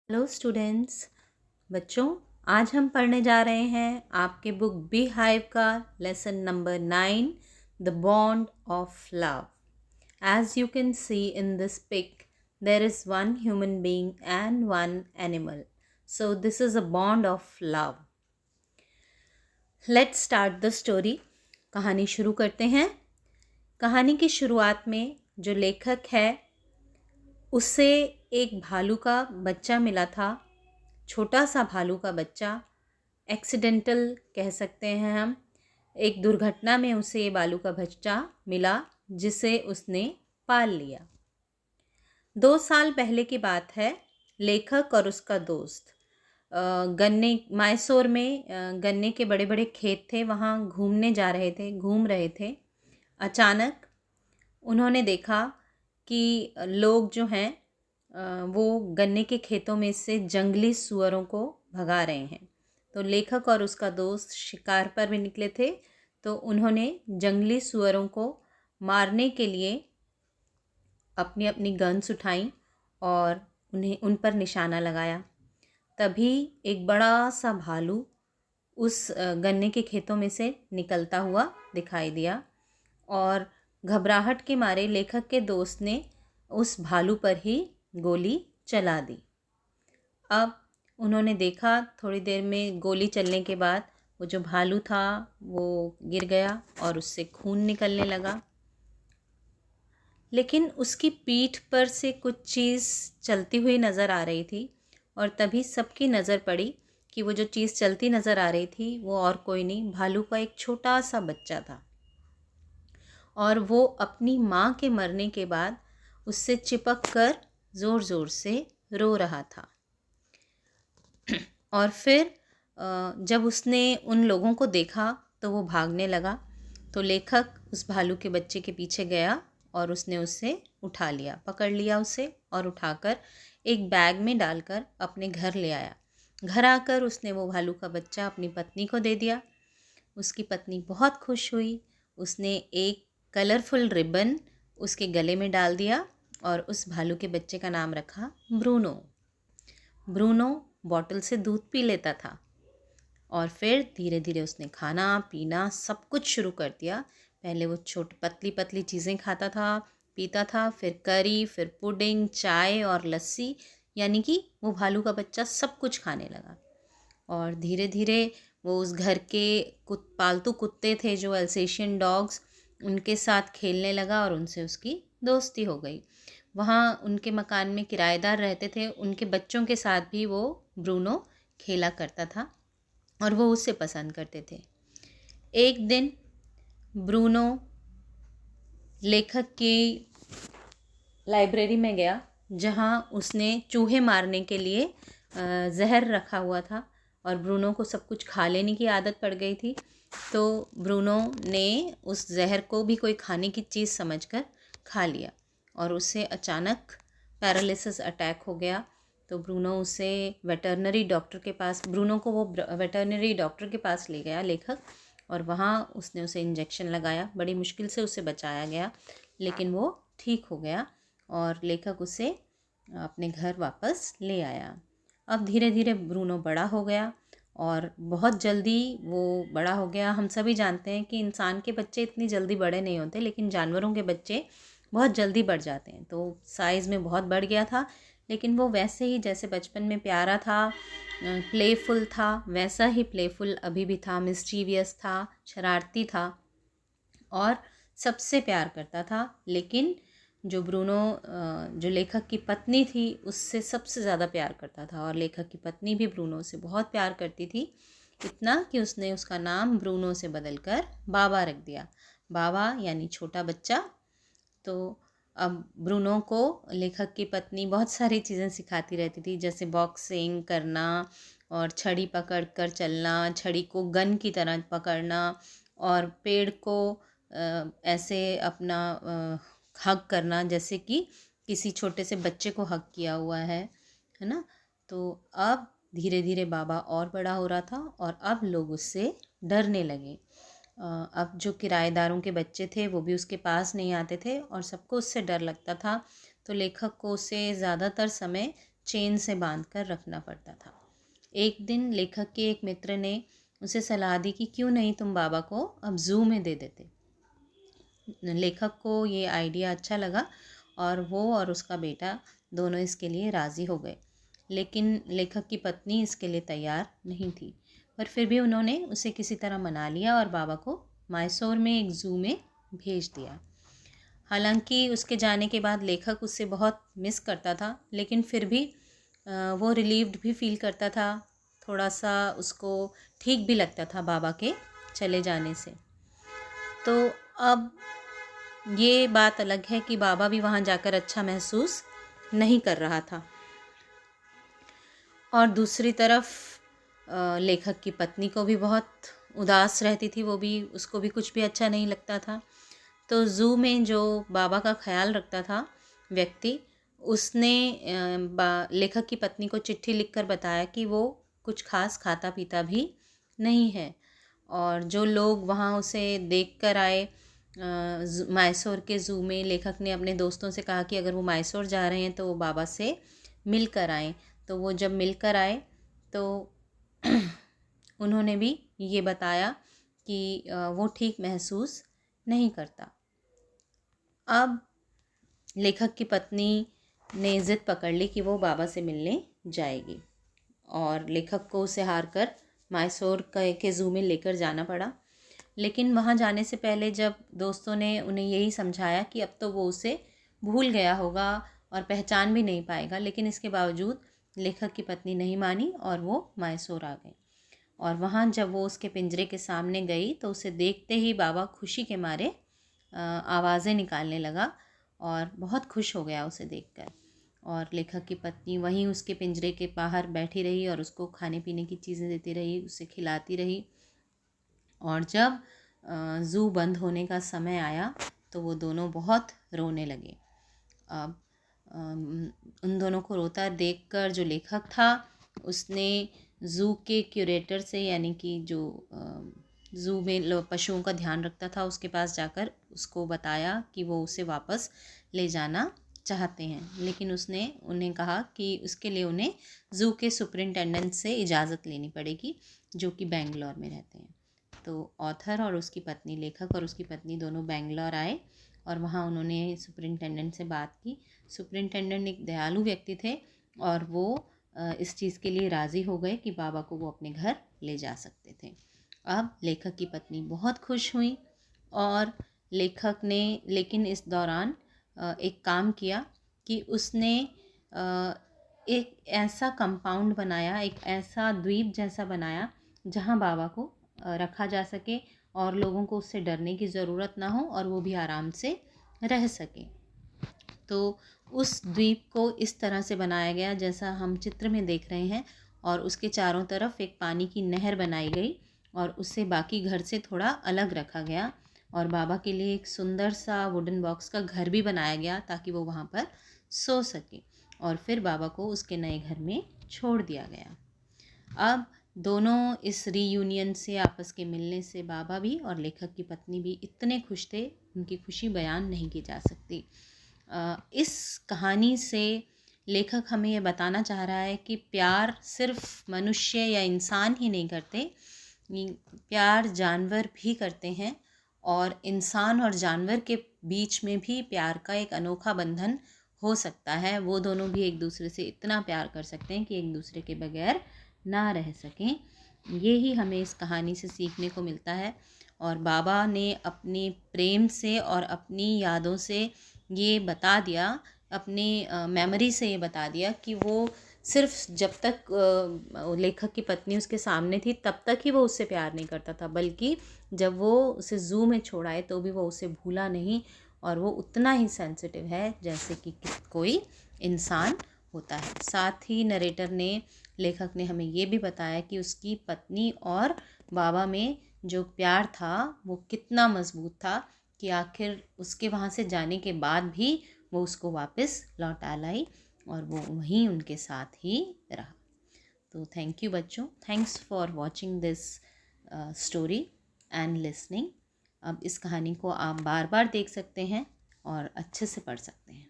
Hello students. बच्चों, आज हम पढ़ने जा रहे हैं आपके बुक बी हाइव का lesson number 9, the bond of love. As you can see in this pic, there is one human being and one animal, so this is a bond of love. Let's start the story. कहानी शुरू करते हैं। कहानी की शुरुआत में जो लेखक है उससे एक भालू का बच्चा मिला था। छोटा सा भालू का बच्चा, एक्सीडेंटल कह सकते हैं हम। एक दुर्घटना में उसे ये भालू का बच्चा मिला जिसे उसने पाल लिया। 2 साल पहले की बात है। लेखक और उसका दोस्त गन्ने मैसूर में गन्ने के बड़े बड़े खेत थे, वहाँ घूम रहे थे। अचानक उन्होंने देखा कि लोग जो हैं वो गन्ने के खेतों में से जंगली सूअरों को भगा रहे हैं। तो लेखक और उसका दोस्त शिकार पर भी निकले थे, तो उन्होंने जंगली सूअरों को मारने के लिए अपनी अपनी गन्स उठाई और उन पर निशाना लगाया। तभी एक बड़ा सा भालू उस गन्ने के खेतों में से निकलता हुआ दिखाई दिया और घबराहट के मारे लेखक के दोस्त ने उस भालू पर ही गोली चला दी। अब उन्होंने देखा, थोड़ी देर में गोली चलने के बाद वो जो भालू था वो गिर गया और उससे खून निकलने लगा। लेकिन उसकी पीठ पर से कुछ चीज़ चलती हुई नज़र आ रही थी और तभी सबकी नज़र पड़ी कि वो जो चीज़ चलती नज़र आ रही थी वो और कोई नहीं, भालू का एक छोटा सा बच्चा था। और वो अपनी माँ के मरने के बाद उससे चिपक कर ज़ोर ज़ोर से रो रहा था। और फिर जब उसने उन लोगों को देखा तो वो भागने लगा। तो लेखक उस भालू के बच्चे के पीछे गया और उसने उसे उठा लिया, पकड़ लिया उसे और उठाकर एक बैग में डालकर अपने घर ले आया। घर आकर उसने वो भालू का बच्चा अपनी पत्नी को दे दिया। उसकी पत्नी बहुत खुश हुई। उसने एक कलरफुल रिबन उसके गले में डाल दिया और उस भालू के बच्चे का नाम रखा ब्रूनो। ब्रूनो बॉटल से दूध पी लेता था और फिर धीरे धीरे उसने खाना पीना सब कुछ शुरू कर दिया। पहले वो छोटी पतली पतली चीज़ें खाता था, पीता था, फिर करी, फिर पुडिंग, चाय और लस्सी, यानी कि वो भालू का बच्चा सब कुछ खाने लगा। और धीरे धीरे वो उस घर के पालतू कुत्ते थे जो अल्सेशियन डॉग्स, उनके साथ खेलने लगा और उनसे उसकी दोस्ती हो गई। वहाँ उनके मकान में किराएदार रहते थे, उनके बच्चों के साथ भी वो ब्रूनो खेला करता था और वो उसे पसंद करते थे। एक दिन ब्रूनो लेखक की लाइब्रेरी में गया जहाँ उसने चूहे मारने के लिए जहर रखा हुआ था और ब्रूनो को सब कुछ खा लेने की आदत पड़ गई थी। तो ब्रूनो ने उस जहर को भी कोई खाने की चीज़ समझकर खा लिया और उससे अचानक पैरालिसिस अटैक हो गया। तो ब्रूनो को वो वेटरनरी डॉक्टर के पास ले गया लेखक, और वहाँ उसने उसे इंजेक्शन लगाया। बड़ी मुश्किल से उसे बचाया गया लेकिन वो ठीक हो गया और लेखक उसे अपने घर वापस ले आया। अब धीरे धीरे ब्रूनो बड़ा हो गया और बहुत जल्दी वो बड़ा हो गया। हम सभी जानते हैं कि इंसान के बच्चे इतनी जल्दी बड़े नहीं होते, लेकिन जानवरों के बच्चे बहुत जल्दी बढ़ जाते हैं। तो साइज़ में बहुत बढ़ गया था, लेकिन वो वैसे ही जैसे बचपन में प्यारा था, प्लेफुल था, वैसा ही प्लेफुल अभी भी था, मिस्चीवियस था, शरारती था और सबसे प्यार करता था। लेकिन जो ब्रूनो जो लेखक की पत्नी थी उससे सबसे ज़्यादा प्यार करता था और लेखक की पत्नी भी ब्रूनो से बहुत प्यार करती थी, इतना कि उसने उसका नाम ब्रूनो से बदलकर बाबा रख दिया। बाबा यानी छोटा बच्चा। तो अब ब्रूनो को लेखक की पत्नी बहुत सारी चीज़ें सिखाती रहती थी, जैसे बॉक्सिंग करना और छड़ी पकड़ कर चलना, छड़ी को गन की तरह पकड़ना और पेड़ को ऐसे अपना हग करना जैसे कि किसी छोटे से बच्चे को हग किया हुआ है ना। तो अब धीरे धीरे बाबा और बड़ा हो रहा था और अब लोग उससे डरने लगे। अब जो किराएदारों के बच्चे थे वो भी उसके पास नहीं आते थे और सबको उससे डर लगता था। तो लेखक को उसे ज़्यादातर समय चेन से बांध कर रखना पड़ता था। एक दिन लेखक के एक मित्र ने उसे सलाह दी कि क्यों नहीं तुम बाबा को अब ज़ू में दे देते। लेखक को ये आइडिया अच्छा लगा और वो और उसका बेटा दोनों इसके लिए राज़ी हो गए। लेकिन लेखक की पत्नी इसके लिए तैयार नहीं थी, पर फिर भी उन्होंने उसे किसी तरह मना लिया और बाबा को मैसूर में एक ज़ू में भेज दिया। हालांकि उसके जाने के बाद लेखक उससे बहुत मिस करता था, लेकिन फिर भी वो रिलीव्ड भी फील करता था, थोड़ा सा उसको ठीक भी लगता था बाबा के चले जाने से। तो अब ये बात अलग है कि बाबा भी वहाँ जाकर अच्छा महसूस नहीं कर रहा था। और दूसरी तरफ लेखक की पत्नी को भी बहुत उदास रहती थी, उसको भी कुछ भी अच्छा नहीं लगता था। तो ज़ू में जो बाबा का ख्याल रखता था व्यक्ति, उसने लेखक की पत्नी को चिट्ठी लिखकर बताया कि वो कुछ खास खाता पीता भी नहीं है। और जो लोग वहाँ उसे देख कर आए मैसूर के ज़ू में, लेखक ने अपने दोस्तों से कहा कि अगर वो मैसूर जा रहे हैं तो वो बाबा से मिल कर आएँ। तो वो जब मिल कर आए तो उन्होंने भी ये बताया कि वो ठीक महसूस नहीं करता। अब लेखक की पत्नी ने ज़िद पकड़ ली कि वो बाबा से मिलने जाएगी और लेखक को उसे हार कर मैसूर के ज़ू में लेकर जाना पड़ा। लेकिन वहाँ जाने से पहले जब दोस्तों ने उन्हें यही समझाया कि अब तो वो उसे भूल गया होगा और पहचान भी नहीं पाएगा, लेकिन इसके बावजूद लेखक की पत्नी नहीं मानी और वो मैसूर आ गई। और वहाँ जब वो उसके पिंजरे के सामने गई तो उसे देखते ही बाबा खुशी के मारे आवाज़ें निकालने लगा और बहुत खुश हो गया उसे देखकर। और लेखक की पत्नी वहीं उसके पिंजरे के बाहर बैठी रही और उसको खाने पीने की चीज़ें देती रही, उसे खिलाती रही। और जब ज़ू बंद होने का समय आया तो वो दोनों बहुत रोने लगे। अब उन दोनों को रोता देखकर जो लेखक था उसने ज़ू के क्यूरेटर से, यानी कि जो ज़ू में पशुओं का ध्यान रखता था, उसके पास जाकर उसको बताया कि वो उसे वापस ले जाना चाहते हैं। लेकिन उसने उन्हें कहा कि उसके लिए उन्हें ज़ू के सुपरिंटेंडेंट से इजाज़त लेनी पड़ेगी, जो कि बेंगलोर में रहते हैं। तो ऑथर और उसकी पत्नी, लेखक और उसकी पत्नी दोनों बेंगलोर आए और वहाँ उन्होंने सुपरिंटेंडेंट से बात की। सुपरिंटेंडेंट एक दयालु व्यक्ति थे और वो इस चीज़ के लिए राज़ी हो गए कि बाबा को वो अपने घर ले जा सकते थे। अब लेखक की पत्नी बहुत खुश हुई और लेखक ने लेकिन इस दौरान एक काम किया कि उसने एक ऐसा कंपाउंड बनाया, एक ऐसा द्वीप जैसा बनाया जहाँ बाबा को रखा जा सके और लोगों को उससे डरने की ज़रूरत ना हो और वो भी आराम से रह सके। तो उस द्वीप को इस तरह से बनाया गया जैसा हम चित्र में देख रहे हैं, और उसके चारों तरफ एक पानी की नहर बनाई गई और उससे बाकी घर से थोड़ा अलग रखा गया। और बाबा के लिए एक सुंदर सा वुडन बॉक्स का घर भी बनाया गया ताकि वो वहाँ पर सो सके। और फिर बाबा को उसके नए घर में छोड़ दिया गया। अब दोनों इस रीयूनियन से, आपस के मिलने से बाबा भी और लेखक की पत्नी भी इतने खुश थे, उनकी खुशी बयान नहीं की जा सकती। इस कहानी से लेखक हमें ये बताना चाह रहा है कि प्यार सिर्फ मनुष्य या इंसान ही नहीं करते, प्यार जानवर भी करते हैं और इंसान और जानवर के बीच में भी प्यार का एक अनोखा बंधन हो सकता है। वो दोनों भी एक दूसरे से इतना प्यार कर सकते हैं कि एक दूसरे के बगैर ना रह सकें। ये ही हमें इस कहानी से सीखने को मिलता है। और बाबा ने अपने प्रेम से और अपनी यादों से ये बता दिया, अपनी मेमोरी से ये बता दिया कि वो सिर्फ जब तक लेखक की पत्नी उसके सामने थी तब तक ही वो उससे प्यार नहीं करता था, बल्कि जब वो उसे ज़ू में छोड़ाए तो भी वो उसे भूला नहीं और वो उतना ही सेंसिटिव है जैसे कि कोई इंसान होता है। साथ ही नरेटर ने, लेखक ने हमें ये भी बताया कि उसकी पत्नी और बाबा में जो प्यार था वो कितना मज़बूत था कि आखिर उसके वहाँ से जाने के बाद भी वो उसको वापस लौटा लाई और वो वहीं उनके साथ ही रहा। तो थैंक यू बच्चों, thanks for watching this story and listening. अब इस कहानी को आप बार बार देख सकते हैं और अच्छे से पढ़ सकते हैं।